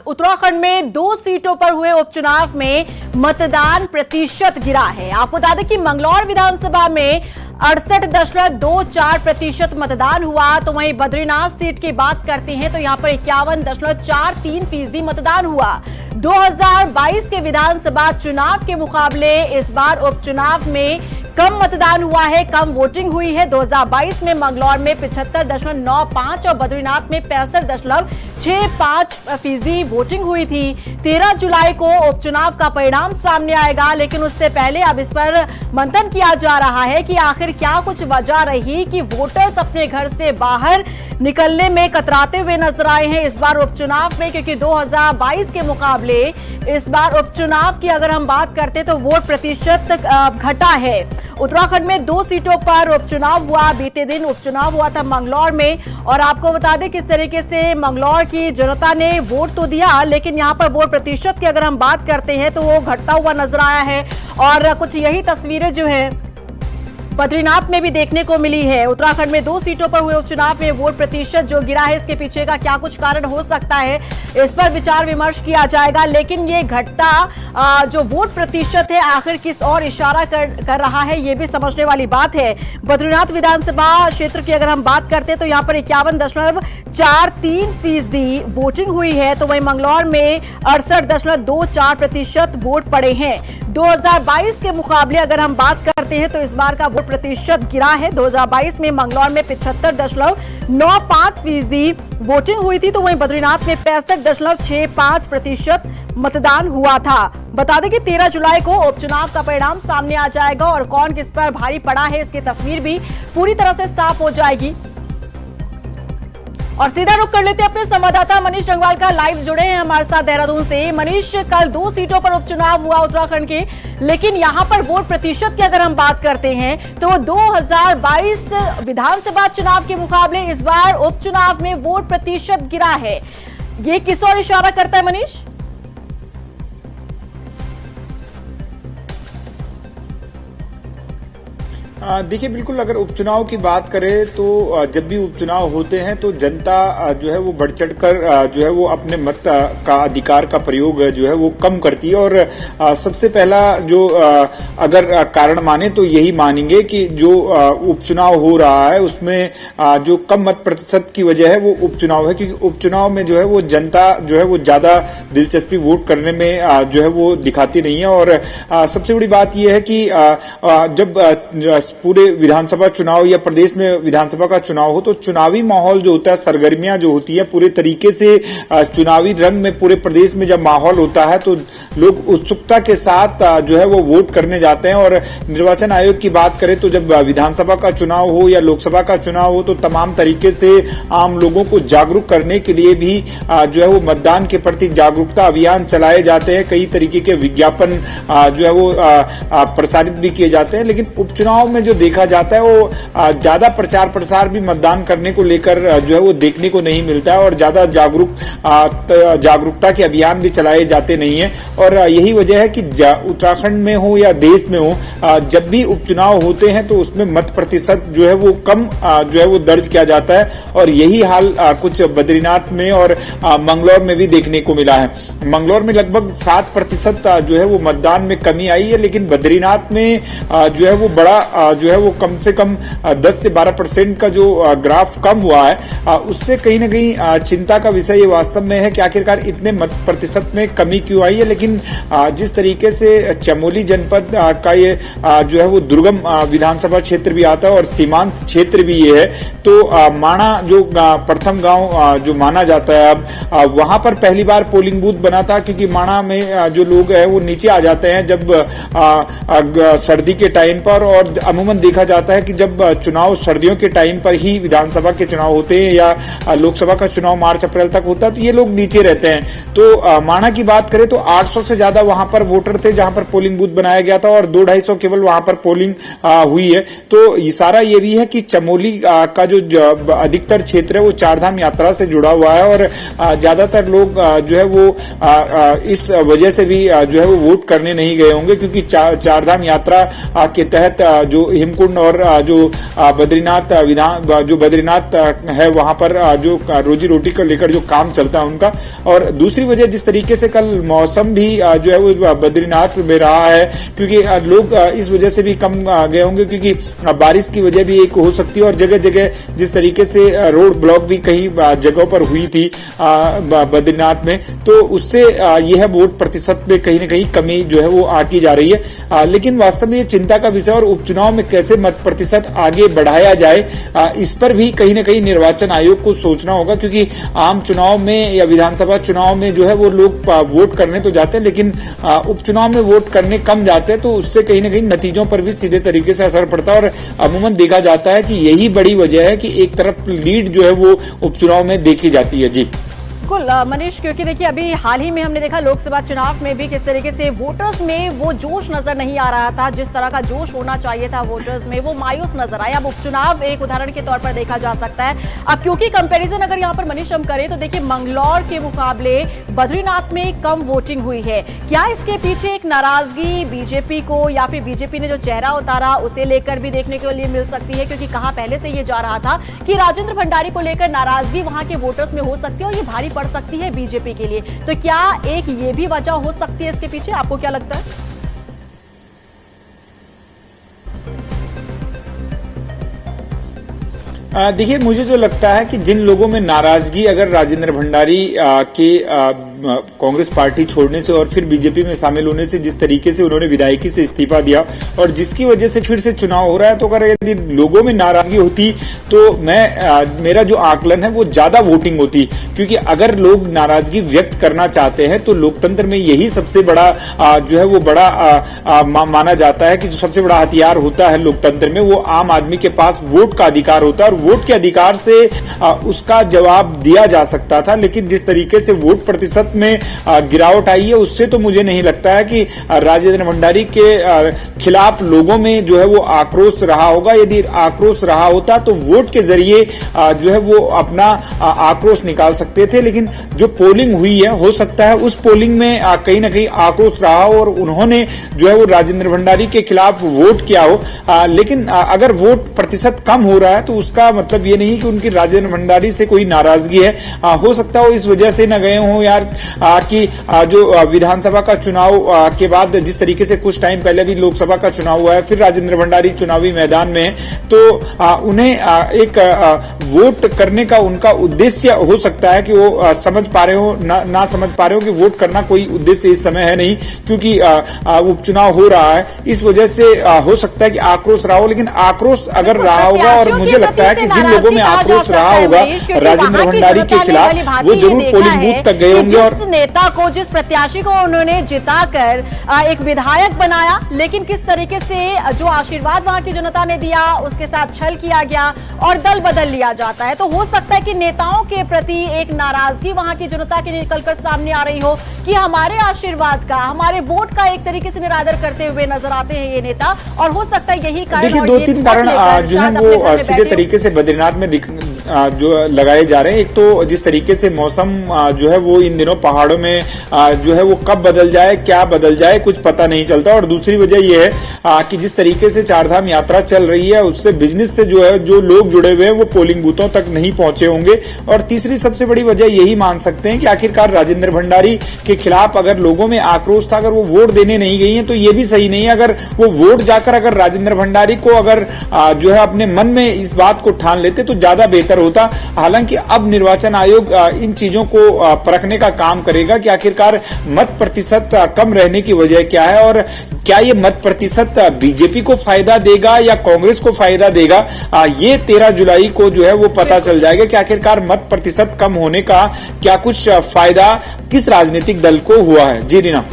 उत्तराखंड में 2 सीटों पर हुए उपचुनाव में मतदान प्रतिशत गिरा है। आपको बता दें कि मंगलौर विधानसभा में 68.24% मतदान हुआ, तो वहीं बद्रीनाथ सीट की बात करते हैं तो यहां पर 51.43% मतदान हुआ। 2022 के विधानसभा चुनाव के मुकाबले इस बार उपचुनाव में कम मतदान हुआ है, कम वोटिंग हुई है। 2022 में मंगलौर में 75.95 और बद्रीनाथ में 65.65% वोटिंग हुई थी। 13 जुलाई को उपचुनाव का परिणाम सामने आएगा, लेकिन उससे पहले अब इस पर मंथन किया जा रहा है कि आखिर क्या कुछ वजह रही कि वोटर्स अपने घर से बाहर निकलने में कतराते हुए नजर आए हैं इस बार उपचुनाव में, क्योंकि 2022 के मुकाबले इस बार उपचुनाव की अगर हम बात करते तो वोट प्रतिशत घटा है। उत्तराखंड में 2 सीटों पर उपचुनाव हुआ। बीते दिन उपचुनाव हुआ था मंगलौर में, और आपको बता दें किस तरीके से मंगलौर की जनता ने वोट तो दिया, लेकिन यहां पर वोट प्रतिशत की अगर हम बात करते हैं तो वो घटता हुआ नजर आया है। और कुछ यही तस्वीरें जो है बद्रीनाथ में भी देखने को मिली है। उत्तराखंड में 2 सीटों पर हुए उपचुनाव में वोट प्रतिशत जो गिरा है, इसके पीछे का क्या कुछ कारण हो सकता है, इस पर विचार विमर्श किया जाएगा। लेकिन ये घटता जो वोट प्रतिशत है आखिर किस ओर इशारा कर रहा है, ये भी समझने वाली बात है। बद्रीनाथ विधानसभा क्षेत्र की अगर हम बात करते हैं तो यहाँ पर 51.43% वोटिंग हुई है, तो वहीं मंगलौर में 68.24% वोट पड़े हैं। 2022 के मुकाबले अगर हम बात करते हैं तो इस बार का वोट प्रतिशत गिरा है। 2022 में मंगलौर में 75.95% वोटिंग हुई थी, तो वहीं बद्रीनाथ में 65.65% मतदान हुआ था। बता दें कि 13 जुलाई को उपचुनाव का परिणाम सामने आ जाएगा और कौन किस पर भारी पड़ा है इसकी तस्वीर भी पूरी तरह से साफ हो जाएगी। और सीधा रुख कर लेते हैं अपने संवाददाता मनीष रंगवाल का, लाइव जुड़े हैं हमारे साथ देहरादून से। मनीष, कल 2 सीटों पर उपचुनाव हुआ उत्तराखंड के, लेकिन यहां पर वोट प्रतिशत की अगर हम बात करते हैं तो 2022 विधानसभा चुनाव के मुकाबले इस बार उपचुनाव में वोट प्रतिशत गिरा है। ये किस ओर इशारा करता है मनीष? देखिए, बिल्कुल अगर उपचुनाव की बात करें तो जब भी उपचुनाव होते हैं तो जनता जो है वो बढ़ चढ़कर जो है वो अपने मत का अधिकार का प्रयोग जो है वो कम करती है। और सबसे पहला जो अगर कारण माने तो यही मानेंगे कि जो उपचुनाव हो रहा है उसमें जो कम मत प्रतिशत की वजह है वो उपचुनाव है, क्योंकि उपचुनाव में जो है वो जनता जो है वो ज्यादा दिलचस्पी वोट करने में जो है वो दिखाती नहीं है। और सबसे बड़ी बात यह है कि जब पूरे विधानसभा चुनाव या प्रदेश में विधानसभा का चुनाव हो तो चुनावी माहौल जो होता है, सरगर्मियां जो होती है पूरे तरीके से चुनावी रंग में पूरे प्रदेश में जब माहौल होता है तो लोग उत्सुकता के साथ जो है वो वोट करने जाते हैं। और निर्वाचन आयोग की बात करें तो जब विधानसभा का चुनाव हो या लोकसभा का चुनाव हो तो तमाम तरीके से आम लोगों को जागरूक करने के लिए भी जो है वो मतदान के प्रति जागरूकता अभियान चलाए जाते हैं। कई तरीके के विज्ञापन जो है वो प्रसारित भी किए जाते हैं, लेकिन उपचुनाव में जो देखा जाता है वो ज्यादा प्रचार प्रसार भी मतदान करने को लेकर जो है वो देखने को नहीं मिलता है, और ज्यादा जागरूकता के अभियान भी चलाए जाते नहीं है। और यही वजह है कि उत्तराखंड में हो या देश में हो, जब भी उपचुनाव होते हैं तो उसमें मत प्रतिशत जो है वो कम जो है वो दर्ज किया जाता है। और यही हाल कुछ बद्रीनाथ में और मंगलौर में भी देखने को मिला है। मंगलौर में लगभग 7% जो है वो मतदान में कमी आई है, लेकिन बद्रीनाथ में जो है वो बड़ा जो है वो कम से कम 10 से 12% का जो ग्राफ कम हुआ है, उससे कहीं ना कहीं चिंता का विषय ये वास्तव में है कि आखिरकार इतने मत प्रतिशत में कमी क्यों आई है। लेकिन जिस तरीके से चमोली जनपद का ये जो है वो दुर्गम विधानसभा क्षेत्र भी आता है और सीमांत क्षेत्र भी ये है, तो माणा जो प्रथम गांव जो माना जाता है, अब वहां पर पहली बार पोलिंग बूथ बना था, क्योंकि माणा में जो लोग हैं वो नीचे आ जाते हैं जब सर्दी के टाइम पर। और अमूमन देखा जाता है कि जब चुनाव सर्दियों के टाइम पर ही विधानसभा के चुनाव होते हैं या लोकसभा का चुनाव मार्च अप्रैल तक होता है तो ये लोग नीचे रहते हैं। तो माणा की बात करें तो 800 से ज्यादा वहां पर वोटर थे जहां पर पोलिंग बूथ बनाया गया था, और 200-250 केवल वहां पर पोलिंग हुई है। तो इशारा ये भी है कि चमोली का जो अधिकतर क्षेत्र है वो चारधाम यात्रा से जुड़ा हुआ है, और ज्यादातर लोग जो है वो इस वजह से भी जो है वो वोट करने नहीं गए होंगे, क्योंकि चारधाम यात्रा के तहत जो जो हेमकुंड और जो बद्रीनाथ है वहां पर जो रोजी रोटी को लेकर जो काम चलता है उनका। और दूसरी वजह जिस तरीके से कल मौसम भी जो है वो बद्रीनाथ में रहा है, क्योंकि लोग इस वजह से भी कम गए होंगे, क्योंकि बारिश की वजह भी एक हो सकती है। और जगह जगह जिस तरीके से रोड ब्लॉक भी कई जगहों पर हुई थी बद्रीनाथ में, तो उससे यह वोट प्रतिशत में कहीं ना कहीं कमी जो है वो आती जा रही है। लेकिन वास्तव में ये चिंता का विषय, और उपचुनाव में कैसे मत प्रतिशत आगे बढ़ाया जाए इस पर भी कहीं ना कहीं निर्वाचन आयोग को सोचना होगा, क्योंकि आम चुनाव में या विधानसभा चुनाव में जो है वो लोग वोट करने तो जाते हैं, लेकिन उपचुनाव में वोट करने कम जाते हैं, तो उससे कहीं ना कहीं नतीजों पर भी सीधे तरीके से असर पड़ता है। और अमूमन देखा जाता है कि यही बड़ी वजह है कि एक तरफ लीड जो है वो उपचुनाव में देखी जाती है। जी बिल्कुल मनीष, क्योंकि देखिए अभी हाल ही में हमने देखा लोकसभा चुनाव में भी किस तरीके से वोटर्स में वो जोश नजर नहीं आ रहा था, जिस तरह का जोश होना चाहिए था वोटर्स में, वो मायूस नजर आया। अब उपचुनाव एक उदाहरण के तौर पर देखा जा सकता है। अब क्योंकि कंपैरिजन अगर यहाँ पर मनीष हम करें तो देखिए मंगलौर के मुकाबले बद्रीनाथ में कम वोटिंग हुई है। क्या इसके पीछे एक नाराजगी बीजेपी को या फिर बीजेपी ने जो चेहरा उतारा उसे लेकर भी देखने के लिए मिल सकती है? क्योंकि कहा पहले से ये जा रहा था कि राजेंद्र भंडारी को लेकर नाराजगी वहां के वोटर्स में हो सकती है और ये भारी पड़ सकती है बीजेपी के लिए। तो क्या एक ये भी वजह हो सकती है इसके पीछे? आपको क्या लगता है? देखिए, मुझे जो लगता है कि जिन लोगों में नाराजगी अगर राजेंद्र भंडारी के कांग्रेस पार्टी छोड़ने से और फिर बीजेपी में शामिल होने से, जिस तरीके से उन्होंने विधायकी से इस्तीफा दिया और जिसकी वजह से फिर से चुनाव हो रहा है, तो अगर यदि लोगों में नाराजगी होती तो मेरा जो आकलन है वो ज्यादा वोटिंग होती, क्योंकि अगर लोग नाराजगी व्यक्त करना चाहते हैं तो लोकतंत्र में यही सबसे बड़ा जो है वो बड़ा माना जाता है कि जो सबसे बड़ा हथियार होता है लोकतंत्र में वो आम आदमी के पास वोट का अधिकार होता है, और वोट के अधिकार से उसका जवाब दिया जा सकता था। लेकिन जिस तरीके से वोट प्रतिशत में गिरावट आई है, उससे तो मुझे नहीं लगता है कि राजेंद्र भंडारी के खिलाफ लोगों में जो है वो आक्रोश रहा होगा। यदि आक्रोश रहा होता तो वोट के जरिए जो है वो अपना आक्रोश निकाल सकते थे। लेकिन जो पोलिंग हुई है, हो सकता है उस पोलिंग में कहीं ना कहीं आक्रोश रहा हो और उन्होंने जो है वो राजेंद्र भंडारी के खिलाफ वोट किया हो। लेकिन अगर वोट प्रतिशत कम हो रहा है तो उसका मतलब ये नहीं कि उनकी राजेंद्र भंडारी से कोई नाराजगी है। हो सकता हो इस वजह से न गए हों यार कि जो विधानसभा का चुनाव के बाद जिस तरीके से कुछ टाइम पहले भी लोकसभा का चुनाव हुआ है, फिर राजेंद्र भंडारी चुनावी मैदान में है, तो उन्हें एक वोट करने का उनका उद्देश्य हो सकता है कि वो समझ पा रहे हो ना समझ पा रहे हो कि वोट करना कोई उद्देश्य इस समय है नहीं, क्योंकि उपचुनाव हो रहा है। इस वजह से हो सकता है कि आक्रोश रहा हो। लेकिन आक्रोश अगर रहा होगा, और मुझे लगता है कि जिन लोगों में आक्रोश रहा होगा राजेंद्र भंडारी के खिलाफ, वो जरूर पोलिंग बूथ तक गए होंगे। और जिस नेता को, जिस प्रत्याशी को उन्होंने जिताकर एक विधायक बनाया, लेकिन किस तरीके से जो आशीर्वाद वहां की जनता ने दिया उसके साथ छल किया गया और दल बदल लिया जाता है। तो हो सकता है कि नेताओं के प्रति एक नाराजगी वहां की जनता की निकलकर सामने आ रही हो कि हमारे आशीर्वाद का, हमारे वोट का एक तरीके से निरादर करते हुए नजर आते हैं ये नेता। और हो सकता है यही कारण, देखिए 2-3 कारण जो है वो सीधे तरीके से बद्रीनाथ में जो लगाए जा रहे हैं। एक तो जिस तरीके से मौसम जो है वो इन दिनों पहाड़ों में जो है वो कब बदल जाए, क्या बदल जाए, कुछ पता नहीं चलता। और दूसरी वजह यह है कि जिस तरीके से चारधाम यात्रा चल रही है, उससे बिजनेस से जो है जो लोग जुड़े हुए हैं वो पोलिंग बूथों तक नहीं पहुंचे होंगे। और तीसरी सबसे बड़ी वजह यही मान सकते हैं कि आखिरकार राजेंद्र भंडारी के खिलाफ अगर लोगों में आक्रोश था, अगर वो वोट देने नहीं गई है तो ये भी सही नहीं है। अगर वो वोट जाकर अगर राजेंद्र भंडारी को अगर जो है अपने मन में इस बात को ठान लेते तो ज्यादा बेहतर होता। हालांकि अब निर्वाचन आयोग इन चीजों को परखने का काम करेगा कि आखिरकार मत प्रतिशत कम रहने की वजह क्या है, और क्या ये मत प्रतिशत बीजेपी को फायदा देगा या कांग्रेस को फायदा देगा। ये 13 जुलाई को जो है वो पता चल जाएगा कि आखिरकार मत प्रतिशत कम होने का क्या कुछ फायदा किस राजनीतिक दल को हुआ है। जी रीना।